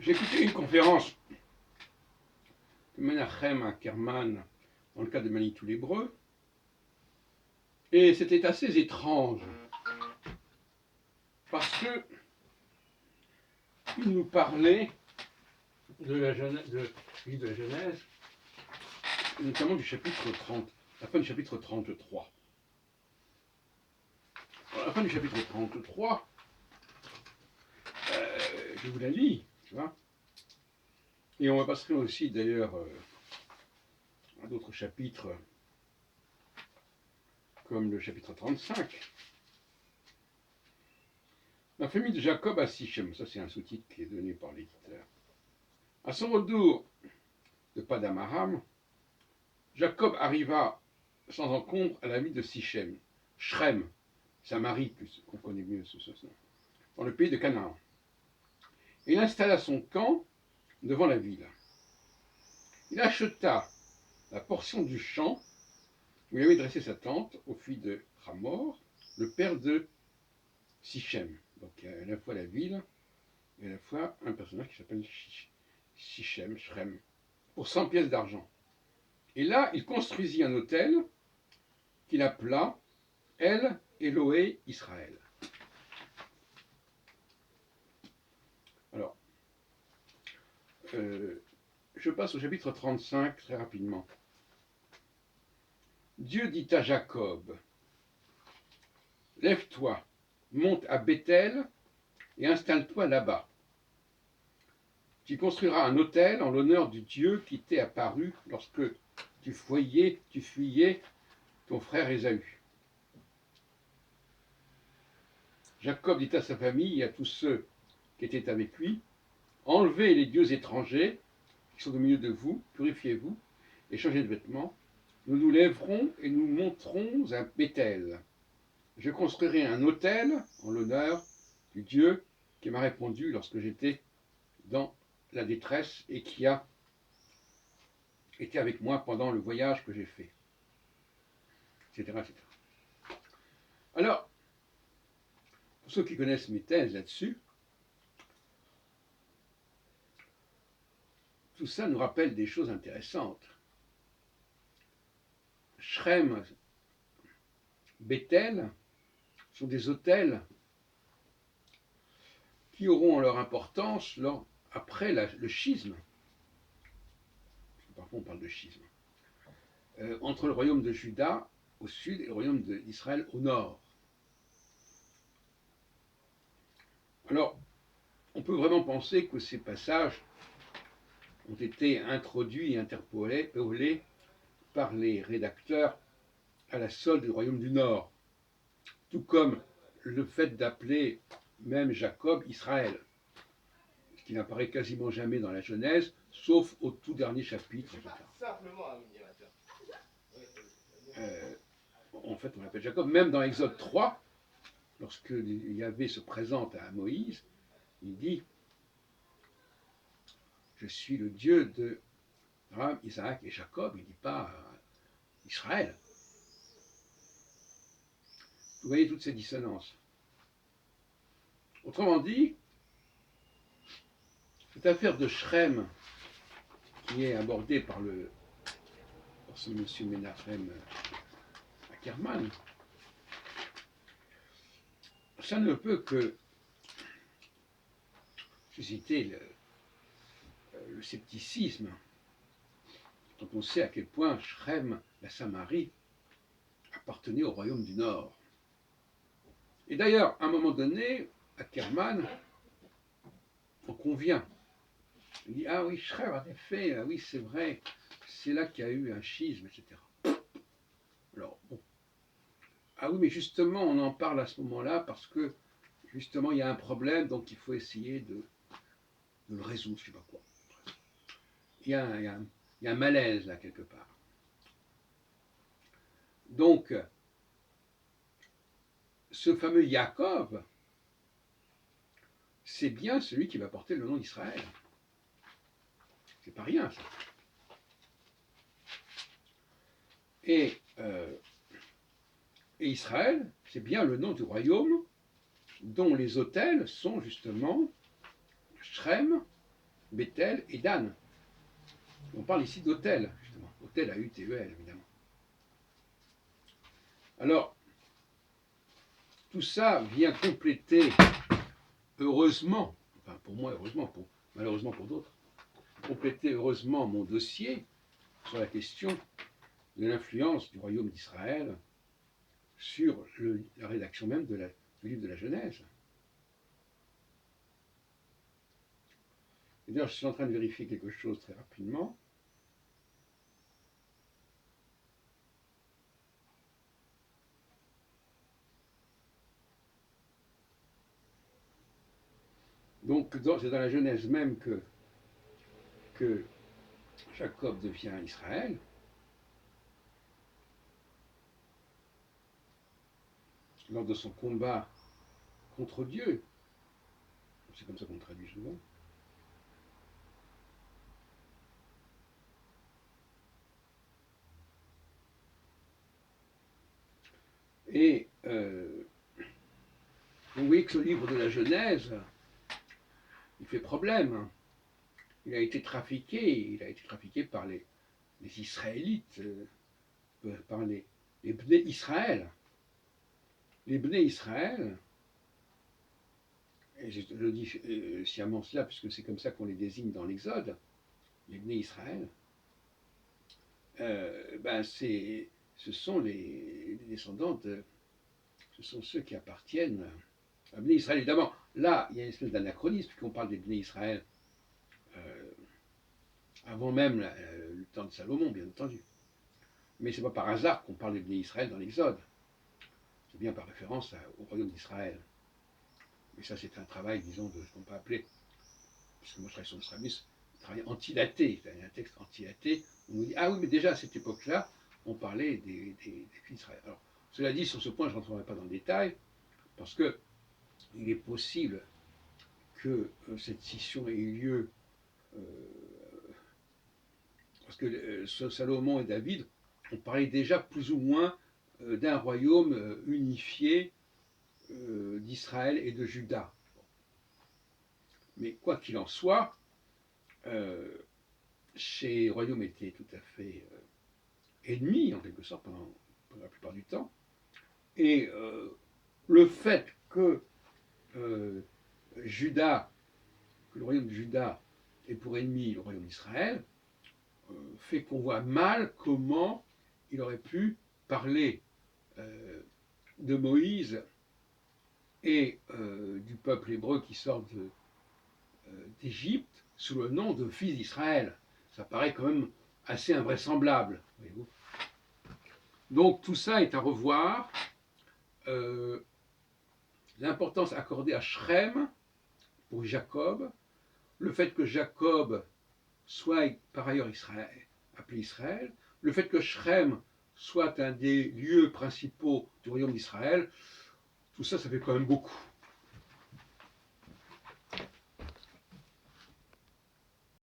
J'ai écouté une conférence de Menachem Ackerman dans le cadre de Manitou l'Hébreu, et c'était assez étrange parce que il nous parlait de la Genèse, notamment du chapitre 30, la fin du chapitre 33. Alors, la fin du chapitre 33, je vous la lis, tu vois. Et on va passer aussi d'ailleurs à d'autres chapitres, comme le chapitre 35. La famille de Jacob à Sichem, ça c'est un sous-titre qui est donné par l'éditeur. À son retour de Padam Aram, Jacob arriva sans encombre à la ville de Sichem, Shrem, Samarie plus, qu'on connaît mieux sous ce nom, dans le pays de Canaan. Et il installa son camp devant la ville. Il acheta la portion du champ où il avait dressé sa tente au fils de Hamor, le père de Sichem. Donc il y a à la fois la ville et à la fois un personnage qui s'appelle Sichem, Shrem, pour 100 pièces d'argent. Et là, il construisit un autel qu'il appela El Elohé Israël. Alors, je passe au chapitre 35 très rapidement. Dieu dit à Jacob, lève-toi, monte à Bethel et installe-toi là-bas. Tu construiras un autel en l'honneur du Dieu qui t'est apparu lorsque tu fuyais ton frère Ésaü. Jacob dit à sa famille et à tous ceux qui étaient avec lui, enlevez les dieux étrangers qui sont au milieu de vous, purifiez-vous et changez de vêtements. Nous nous lèverons et nous monterons à Bethel. Je construirai un autel en l'honneur du Dieu qui m'a répondu lorsque j'étais dans la détresse et qui a été avec moi pendant le voyage que j'ai fait, etc., etc. Alors, pour ceux qui connaissent mes thèses là-dessus, tout ça nous rappelle des choses intéressantes. Shrem, Bethel sont des autels qui auront leur importance après le schisme. Parfois on parle de schisme. Entre le royaume de Juda au sud et le royaume d'Israël au nord. Alors, on peut vraiment penser que ces passages ont été introduits et interpolés par les rédacteurs à la solde du royaume du Nord, tout comme le fait d'appeler même Jacob Israël, ce qui n'apparaît quasiment jamais dans la Genèse, sauf au tout dernier chapitre. En fait, on l'appelle Jacob, même dans Exode 3, lorsque Yahvé se présente à Moïse, il dit je suis le Dieu de Abraham, Isaac et Jacob, il ne dit pas Israël. Vous voyez toutes ces dissonances. Autrement dit, cette affaire de Shrem, qui est abordée par ce monsieur Menachem Ackerman, ça ne peut que susciter le scepticisme quand on sait à quel point Shrem, la Samarie, appartenait au royaume du Nord. Et d'ailleurs, à un moment donné, Ackerman en convient. Il dit, ah oui, Shrem, en effet, oui, c'est vrai, c'est là qu'il y a eu un schisme, etc. Alors, bon. Ah oui, mais justement, on en parle à ce moment-là parce que, justement, il y a un problème, donc il faut essayer de le résoudre, je ne sais pas quoi. Il y a un malaise, là, quelque part. Donc, ce fameux Yaakov, c'est bien celui qui va porter le nom d'Israël. C'est pas rien, ça. Et Israël, c'est bien le nom du royaume dont les autels sont justement Shrem Bethel et Dan. On parle ici d'Autel, justement. Autel, A-U-T-E-L, évidemment. Alors, tout ça vient compléter, heureusement, enfin pour moi, heureusement, malheureusement pour d'autres, compléter heureusement mon dossier sur la question de l'influence du royaume d'Israël sur la rédaction même du livre de la Genèse. Et d'ailleurs, je suis en train de vérifier quelque chose très rapidement. Donc, c'est dans la Genèse même que Jacob devient Israël. Lors de son combat contre Dieu. C'est comme ça qu'on traduit souvent. Et vous voyez que ce livre de la Genèse, il fait problème. Il a été trafiqué par les Israélites, par les Bnei Israël. Les Bnei Israël, et je le dis sciemment cela, puisque c'est comme ça qu'on les désigne dans l'Exode, les Bnei Israël, ce sont les descendants ce sont ceux qui appartiennent à Bnei Israël. Évidemment, là, il y a une espèce d'anachronisme, puisqu'on parle des Bnei Israël avant même le temps de Salomon, bien entendu. Mais ce n'est pas par hasard qu'on parle des Bnei Israël dans l'Exode. C'est bien par référence au royaume d'Israël. Mais ça, c'est un travail, disons, de ce qu'on peut appeler, puisque moi je travaille sur le Stramis, un travail antidaté, c'est-à-dire un texte antidaté, où on nous dit, ah oui, mais déjà à cette époque-là, on parlait des fils d'Israël. Alors, cela dit, sur ce point, je ne rentrerai pas dans le détail, parce que il est possible que cette scission ait eu lieu parce que Salomon et David ont parlé déjà plus ou moins d'un royaume unifié d'Israël et de Juda. Mais quoi qu'il en soit, ces royaumes étaient tout à fait ennemis, en quelque sorte, pendant la plupart du temps. Et le fait que Juda, que le royaume de Juda ait pour ennemi le royaume d'Israël, fait qu'on voit mal comment il aurait pu parler de Moïse et du peuple hébreu qui sort d'Égypte sous le nom de fils d'Israël. Ça paraît quand même assez invraisemblable, voyez-vous. Donc tout ça est à revoir. L'importance accordée à Shrem pour Jacob, le fait que Jacob soit par ailleurs appelé Israël, le fait que Shrem soit un des lieux principaux du royaume d'Israël, tout ça, ça fait quand même beaucoup.